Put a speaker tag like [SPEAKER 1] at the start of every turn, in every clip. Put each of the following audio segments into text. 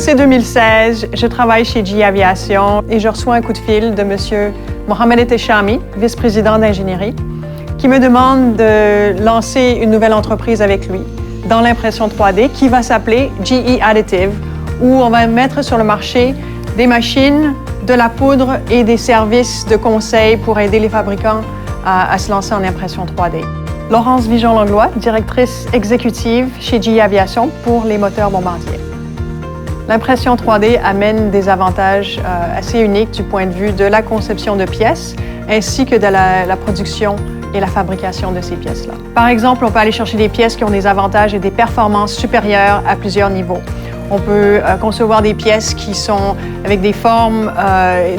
[SPEAKER 1] C'est 2016, je travaille chez GE Aviation et je reçois un coup de fil de M. Mohamed Eteshami, vice-président d'ingénierie, qui me demande de lancer une nouvelle entreprise avec lui dans l'impression 3D qui va s'appeler GE Additive, où on va mettre sur le marché des machines, de la poudre et des services de conseil pour aider les fabricants à se lancer en impression 3D. Laurence Vigeon-Langlois, directrice exécutive chez GE Aviation pour les moteurs bombardiers. L'impression 3D amène des avantages assez uniques du point de vue de la conception de pièces ainsi que de la production et la fabrication de ces pièces-là. Par exemple, on peut aller chercher des pièces qui ont des avantages et des performances supérieures à plusieurs niveaux. On peut concevoir des pièces qui sont avec des formes,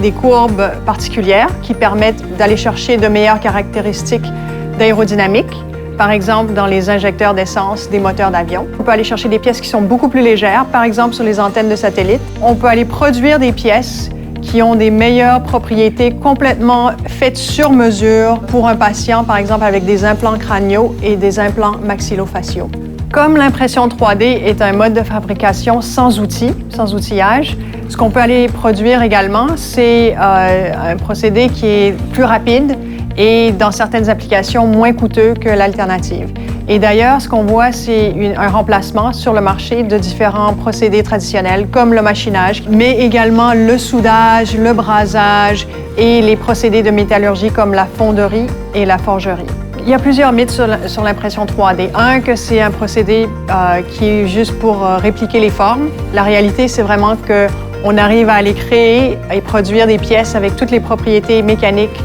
[SPEAKER 1] des courbes particulières qui permettent d'aller chercher de meilleures caractéristiques d'aérodynamique. Par exemple, dans les injecteurs d'essence des moteurs d'avion. On peut aller chercher des pièces qui sont beaucoup plus légères, par exemple sur les antennes de satellite. On peut aller produire des pièces qui ont des meilleures propriétés complètement faites sur mesure pour un patient, par exemple avec des implants crâniaux et des implants maxillofaciaux. Comme l'impression 3D est un mode de fabrication sans outils, sans outillage, ce qu'on peut aller produire également, c'est un procédé qui est plus rapide et dans certaines applications moins coûteux que l'alternative. Et d'ailleurs, ce qu'on voit, c'est un remplacement sur le marché de différents procédés traditionnels comme le machinage, mais également le soudage, le brasage et les procédés de métallurgie comme la fonderie et la forgerie. Il y a plusieurs mythes sur l'impression 3D. Un, que c'est un procédé qui est juste pour répliquer les formes. La réalité, c'est vraiment qu'on arrive à aller créer et produire des pièces avec toutes les propriétés mécaniques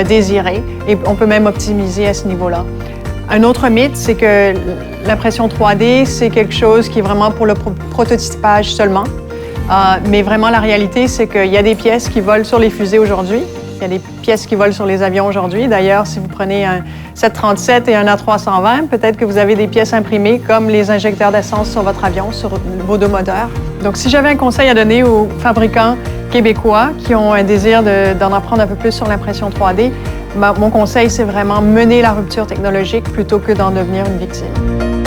[SPEAKER 1] désirées et on peut même optimiser à ce niveau-là. Un autre mythe, c'est que l'impression 3D, c'est quelque chose qui est vraiment pour le prototypage seulement. Mais vraiment, la réalité, c'est qu'il y a des pièces qui volent sur les fusées aujourd'hui. Il y a des pièces qui volent sur les avions aujourd'hui. D'ailleurs, si vous prenez un 737 et un A320, peut-être que vous avez des pièces imprimées comme les injecteurs d'essence sur votre avion, sur vos deux moteurs. Donc, si j'avais un conseil à donner aux fabricants québécois qui ont un désir d'en apprendre un peu plus sur l'impression 3D, mon conseil, c'est vraiment mener la rupture technologique plutôt que d'en devenir une victime.